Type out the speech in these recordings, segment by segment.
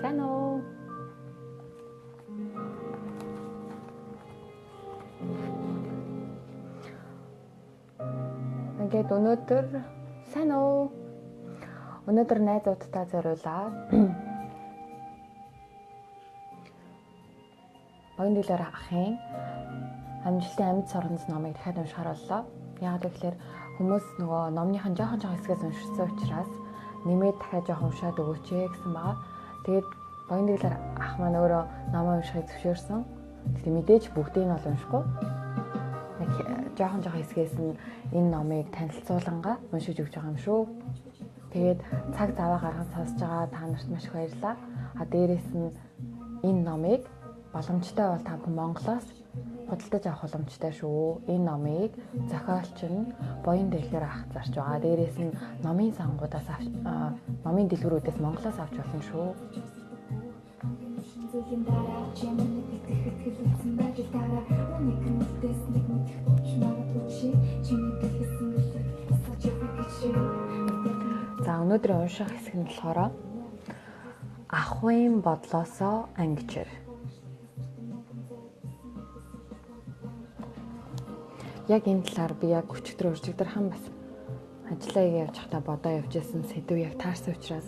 Сайн уу? Ингээд өнөөдөр сайн уу? Өнөөдөр найзуудтай зориулаад Баян дэлгэр ахын амжилтын амьд сорнос номыг дахиад уншихаар боллоо. Яагаад гэвэл хүмүүс нөгөө номныхын жоохон хэсгээс уншсан учраас нэмээд дахиад жоохон уншаад өгөөч гэсэн байгаа. Тэгээд Баян дэлгэр ах маань өөрөө номоо уншихыг зөвшөөрсөн. Тэгээд мэдээж бүгдийг нь бол уншихгүй. Жоохон хэсгээс нь энэ номыг танилцуулангаа уншиж өгч байгаа юм шүү. Тэгээд цаг заваа гарган сонсож байгаа та нарт маш их баярлалаа. Дээрээс нь энэ номыг боломжтой бол та бүхэн Монголоос худалдаж авах боломжтой шүү. Энэ номыг зохиолч нь Баян дэлгэр ах зарч байгаа. Дээрээс нь номын сангуудаас номын дэлгэрүүдээс Монголоос авч болно шүү. За өнөөдрийн унших хэсэг нь болохоор Ахуйн бодлосоо ангижир. Яг энэ талаар би яг өчигдөр уржигдэрхан бас ажиллаа явж байхдаа бодоо явж байсан сэдв яг таарсан учраас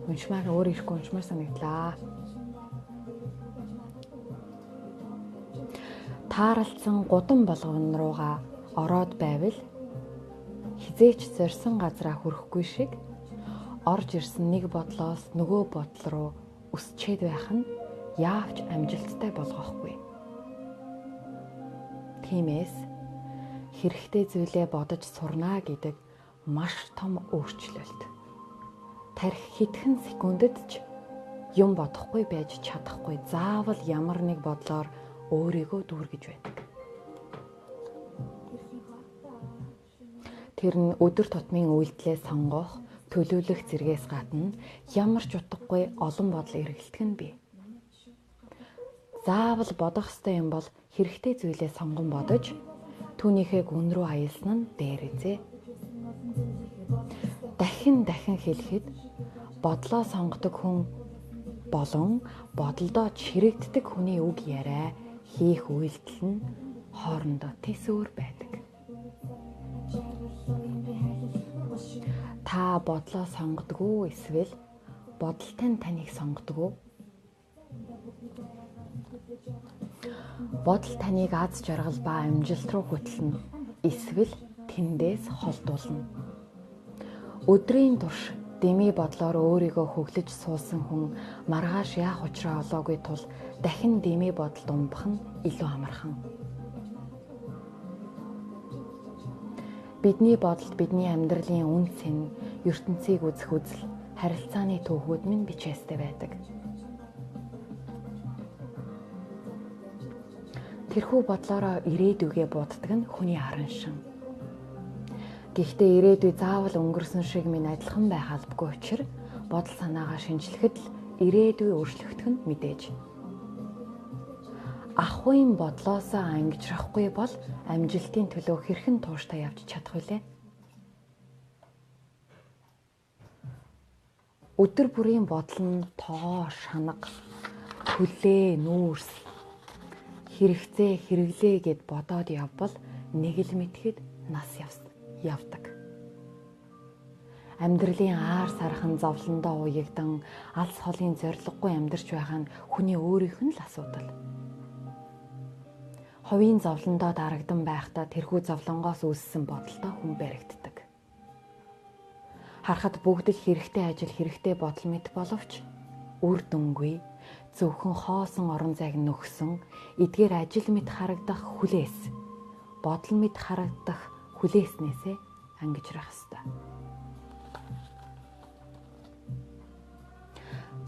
уншмаар өөр ирэхгүй уншмаар санагдлаа. Таарлцсан гудам болгон руугаа ороод байвал хизээч зорьсон газраа хүрэхгүй шиг орж ирсэн нэг бодлоос нөгөө бодол руу өсчээд байх нь яавч амжилттай болгохгүй. Тиймээс хэрэгтэй зүйлээ бодож сурнаа гэдэг маш том өөрчлөлт. Тарих хэдхэн секундэд ч юм бодохгүй байж чадахгүй заавал ямар нэг бодлоор өөрийгөө дүүргэж байдаг. Тэр нь өдөр тутмын үйлдэлээ сонгох, төлөвлөх зэргээс гадна ямар ч утгагүй олон бодол эргэлтэх нь бий. Заавал бодох ёстой юм бол хэрэгтэй зүйлээ сонгон бодож түүнийхээ гүн рүү аялсан нь дээр үзье. Дахин хэлэхэд бодлоо сонгодог хүн болон бодолдоо чирэгддэг хүний үг яриа хийх үйлдэл нь хоорондоо тэсвэр байдаг. Та бодлоо сонгодог уу эсвэл бодолтой нь таныг сонгодог уу? Бодол таныг аз жаргал ба амжилт руу хөтлөнө. Эсвэл тэндээс холдуулна. Өдрийн турш дэми бодлоор өөрийгөө хөглөж суусан хүн маргааш яах учраа олоогүй тул дахин дэми бодолд умбах нь илүү амархан. Бидний бодолд бидний амьдралын үн цэн, ертөнцийг үзэх үзэл, харилцааны түүхүүд минь бичээстэй байдаг. Тэрхүү бодлороо ирээдүгээ буддаг нь хүний харан шин. Гэхдээ ирээдүй заавал өнгөрсөн шиг минь адилхан байх албагүй учраа бодол санаагаа шинжлэхэд л ирээдүй өөрчлөгдөх нь мэдээж. Ахуйн бодлоосоо ангижрахгүй бол амжилтын төлөө хэрхэн тууштай явж чадах вүлээ? Өдөр бүрийн бодол нь тоо, шанага, хүлээ, нүүрс, хэрэглээ гэд бодоод явбал нэг л мэдхэд нас явдаг. Амьдралын аар сархан зовлондоо уягдан алс холын зориггүй амьдарч байгаа нь хүний өөрийнх нь л асуудал. Ховийн зовлондоо дарагдан байхдаа тэрхүү зовлонгоос үүссэн бодолтой хүн баригддаг. Харахад бүгд л хэрэгтэй ажил, хэрэгтэй бодол мэт боловч үр дүнгүй, зөвхөн хоосон орон зайг нөхсөн, эдгээр ажил мэт харагдах хүлээс, бодол мэт харагдах хүлээснээсээ ангижрах ёстой.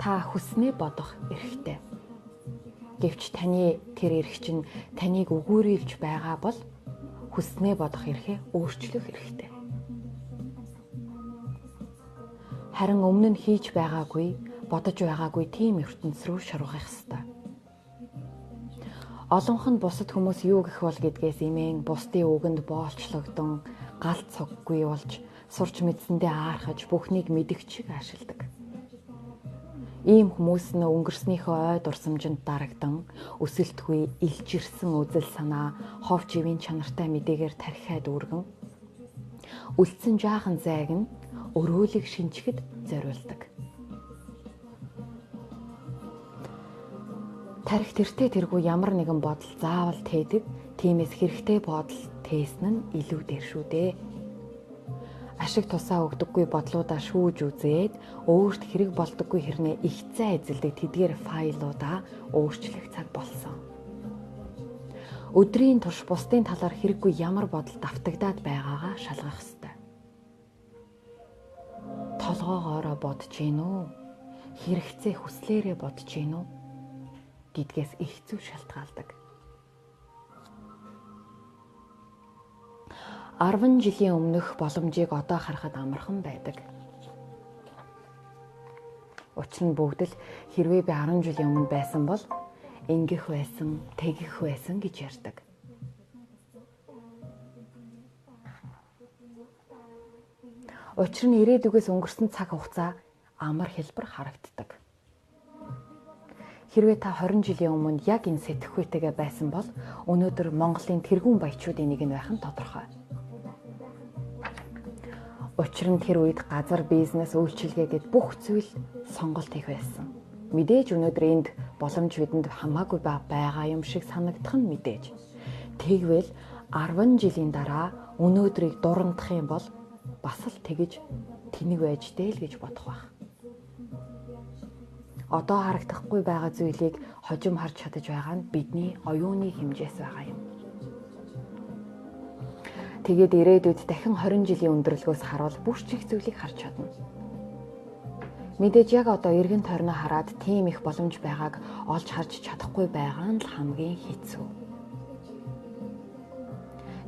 Та хүснээ бодох эрхтэй. Гэвч таны тэр эрх чинь таныг өгүүрүүлж байгаа бол хүснээ бодох эрхээ өөрчлөх эрхтэй. Харин өмнө нь хийж байгаагүй, бодож байгаагүй тийм ертөнц рүү шургах ёстой. Олонх нь бусад хүмүүс юу гэх бол гэдгээс имэн бусдын үгэнд боолчлогдсон, галт цоггүй болж, сурч мэдсэндээ аархаж, бүхнийг мэдгчиг аашилдаг. Ийм хүмүүс нь өнгөрснийхөө ой дурсамжинд дарагдан өсөлтгүй илж ирсэн үзэл санаа, хов живийн чанартай мэдээгээр тархиад үргэн үлдсэн жаахан зайг нь өрөөлийг шинчихэд зориулдаг. Тарих тэртээ тэргүй ямар нэгэн бодол заавал тээдэг, тиймээс хэрэгтэй бодол тээсэн нь илүү дээр шүү дээ. Ашиг тусаа өгдөггүй бодлуудаа шүүж үзээд өөрт хэрэг болдоггүй хэрнээ ихцээ эзэлдэг тэдгээр файлуудаа өөрчлөх цаг болсон. Өдрийн турш бусдын талаар хэрэггүй ямар бодол давтагдаад байгаагаа шалгах ёстой. Толгоогоороо бодож гин үү? Хэрэгцээ хүслээрээ бодож гин үү? Гэдгээс их зүйл шалтгаалдаг. 10 жилийн өмнөх боломжийг одоо харахад амархан байдаг. Учир нь бүгд л хэрвээ би 10 жилийн өмнө байсан бол ингэх байсан, тэгэх байсан гэж ярьдаг. Учир нь ирээдүгээс өнгөрсөн цаг хугацаа амар хэлбэр харагддаг. Хэрвээ та 20 жилийн өмнө яг энэ сэтгэхүйтэйгээ байсан бол өнөөдөр Монголын тэргүүн баячуудын нэг нь байх нь тодорхой. Учир нь тэр үед газар, бизнес, үйлчилгээ гэд бүх зүйл сонголт хийх байсан. Мэдээж өнөөдөр энд боломж бидэнд хамаагүй байгаа юм шиг санагдах нь мэдээж. Тэгвэл 10 жилийн дараа өнөөдрийг дурандах юм бол бас л тэгэж тэнэг байж дээ л гэж бодох байх. Одоо харагдахгүй байгаа зүйлийг хожим харж чадаж байгаа нь бидний оюуны хэмжээс байгаа юм. Тэгээд ирээдүйд дахин 20 жилийн өндөрлгөөс харуул бүх чих зүйлийг харж чадна. Мэдээж яг одоо эргэн тойрноо хараад тийм их боломж байгааг олж харж чадахгүй байгаа нь л хамгийн хэцүү.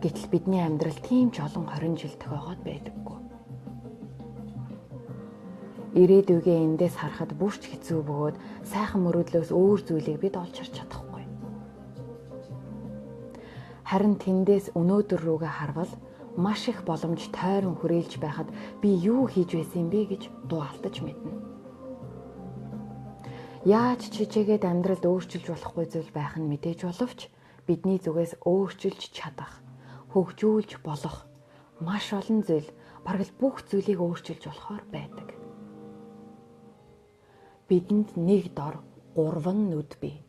Гэтэл бидний амьдрал тийм ч олон 20 жил тохиогоод байдаггүй. Ирээдүгээ эндээс харахад бүрч хэцүү бөгөөд сайхан мөрөөдлөөс өөр зүйлийг бид олж харж чадахгүй. Харин тэндээс өнөөдөр рүүгээ харвал маш их боломж тойрон хүрээлж байхад би юу хийж байсан бэ гэж дуу алдаж мэднэ. Яаж чижээгээд амьдралд өөрчилж болохгүй зүйл байх нь мэдээж боловч бидний зүгээс өөрчилж чадах, хөгжүүлж болох маш олон зүйл, бараг л бүх зүйлийг өөрчилж болохоор байдаг. Бидэнд нэг дор 3 нүд бий.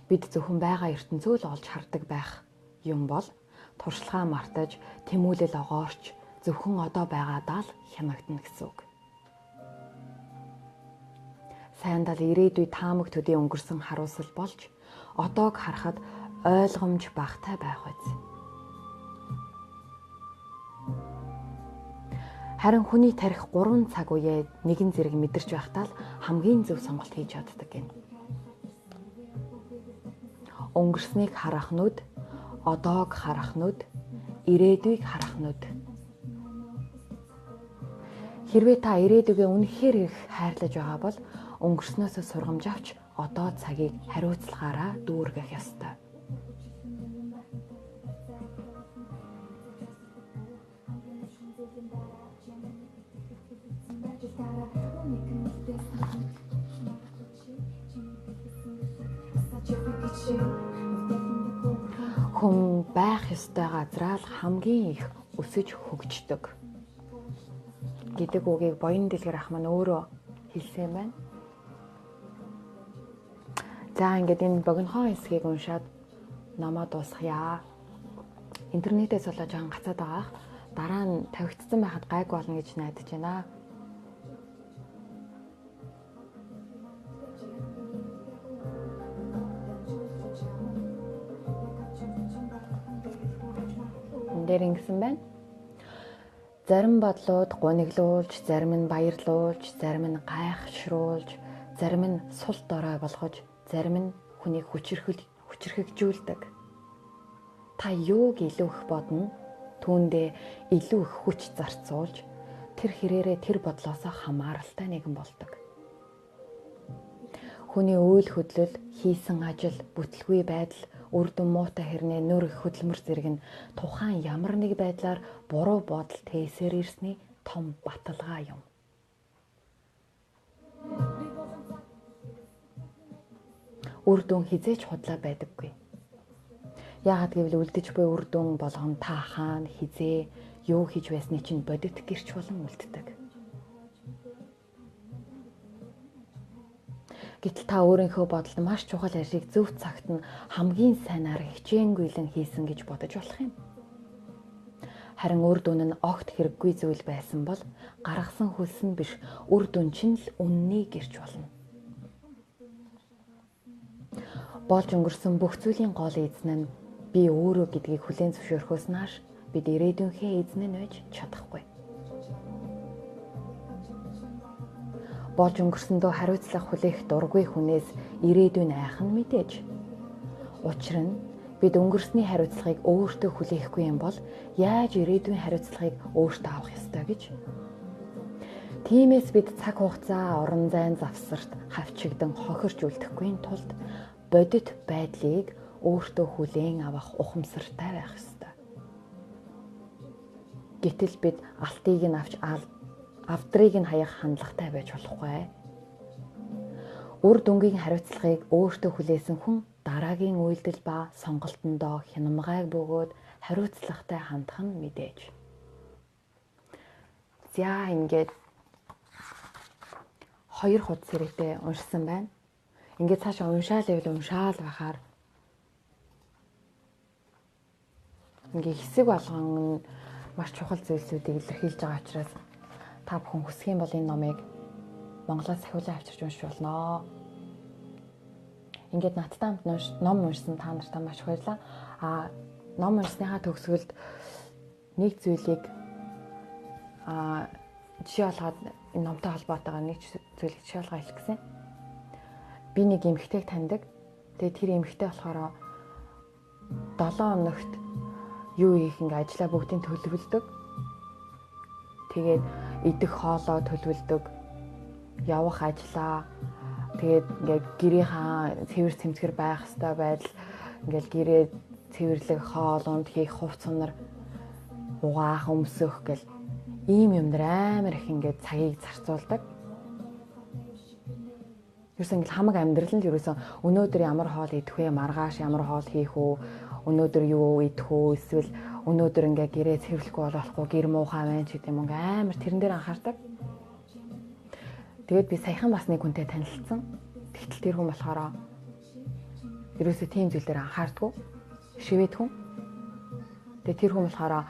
Бид зөвхөн байгаа ертөнцөө л олж хардаг байх юм бол туршлагаа мартаж, тэмүүлэл огоорч зөвхөн одоо байгаадаа л хянагдана гэсэн үг. Сайндаа л ирээдүй таамаг төдий өнгөрсөн харуулсал болж одоог харахад ойлгомж багтай байх үз. Харин хүний тарих 3 цаг үеэ нэгэн зэрэг мэдэрч байхдаа л хамгийн зөв сонголт хийж чаддаг юм. Өнгөрснийг харах нүд, одоог харах нүд, ирээдүйг харах нүд. Хэрвээ та ирээдүгээ үнэхээр их хайрлаж байгаа бол өнгөрснөөсөө сургамж авч одоо цагийг хариуцлагаараа дүүргэх ёстой. Хүн байх ёстой газраа л хамгийн их өсөж хөгждөг гэдэг үгийг Буян Дэлгэр ах маань өөрөө хэлсэн байна. За ингээд энэ богинохон хэсгийг уншаад намаа дуусгая. Интернетээс болоо жоохон гацаад байгаа. Дараа нь тавигдсан байхад гайг болно гэж найдаж байна. Дээр ингэсэн байна. Зарим бодлууд гуниглуулж, зарим нь баярлуулж, зарим нь гайхшруулж, зарим нь сул дорой болгож, зарим нь хүнийг хүчрхэгжүүлдэг. Та юуг илүү их бодно, түүндээ илүү их хүч зарцуулж, тэр хэрээрээ тэр бодлоосоо хамааралтай нэгэн болдог. Хүний үйл хөдлөл, хийсэн ажил, бүтэлгүй байдал, үр дүн муутай хэрнээ нөр их хөдөлмөр зэрэг нь тухайн ямар нэг байдлаар буруу бодол тээсээр ирсний том баталгаа юм. үр дүн хизээч худлаа байдаггүй. Яагаад гэвэл үлдэж буй үр дүн болгон та хаана хизээ юу хийж байсны чинь бодит гэрч болон үлддэг. Гэтэл та өөрийнхөө бодолд маш чухал ажлыг зөв цагт нь хамгийн сайнаар хичээнгүйлэн хийсэн гэж бодож болох юм. Харин үр дүн нь огт хэрэггүй зүйл байсан бол гаргасан хөлс нь биш, үр дүн чинь л үнний гэрч болно. Болж өнгөрсөн бүх зүйлийн гол эзэн нь би өөрөө гэдгийг хүлээн зөвшөөрөхөөс нааш бид ирээдүйнхээ эзэн нь байж чадахгүй. Болж өнгөрсөндөө хариуцлага хүлээх дургүй хүнээс ирээдүйн айхан мэдээж. Учир нь бид өнгөрсний хариуцлагыг өөртөө хүлээхгүй юм бол яаж ирээдүйн хариуцлагыг өөртөө авах ёстой гэж. Тиймээс бид цаг хугацаа, орон зайн завсарт хавчигдан хохирч үлдэхгүй тулд бодит байдлыг өөртөө хүлээн авах ухамсартай байх ёстой. Гэтэл бид алтыг нь авч авдрыг нь хаях хандлагатай байж болохгүй. Үр дүнгийн хариуцлагыг өөртөө хүлээсэн хүн дараагийн үйлдэл ба сонголтондоо хянамгааг бөгөөд хариуцлагатай хандах нь мэдээж. За ингээд 2 хуудас хэрэгтэй уншсан байна. Ингээд цаашаа уншаал байхаар ингээд хэсэг болгон нь маш чухал зүйлсүүдийг илэрхийлж байгаа учраас та бүхэн хүсэх юм бол энэ номыг монголоос сахиулан авчирч уншиж болно. Ингээд надтай хамт ном уншсан та нартай маш их баярлалаа. Ном уншсныхаа төгсгөлд нэг зүйлийг жишээ болгоод энэ номтой холбоотойгоо нэг зүйлийг жишээ болгоо хэлэх гэсэн. Би нэг эмэгтэйг таньдаг. Тэгээд тэр эмэгтэй болохоор 7 өнөخت юу хийх ингээ ажлаа бүгдийг төлөвлөдөг. Тэгээд идэх хоолоо төлөвлөдөг. Явах ажлаа. Тэгээд ингээ гэрийнхаа цэвэр цэмцгэр байх хэвээр байдал ингээл гэрээ цэвэрлэг, хоол унд хийх, хувц сунар угаах, өмсөх гэл ийм юмдар амар их ингээд цагийг зарцуулдаг. Юусэн ингээл хамаг амьдрал нь юусэн өнөөдөр ямар хоол идэх вэ, маргааш ямар хоол хийх үү, өнөөдөр юу идэх үү, эсвэл өнөөдөр ингээ гэрээ цэвэрлэхгүй болохгүй, гэр муухай байна ч гэдэг юм амар тэрэн дээр анхаардаг. Тэгээд би саяхан бас нэг хүнтэй танилцсан. Тэгтэл тэр хүн болохоор ерөөсөө тийм зүйл дээр анхаардгүй. Шивэд хүн. Тэгээд тэр хүн болохоор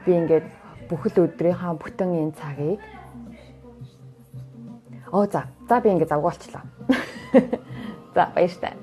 би ингээд бүхэл өдрийнхаа бүтэн энэ цагийг за би ингээд завгуулчлаа. За баяртай.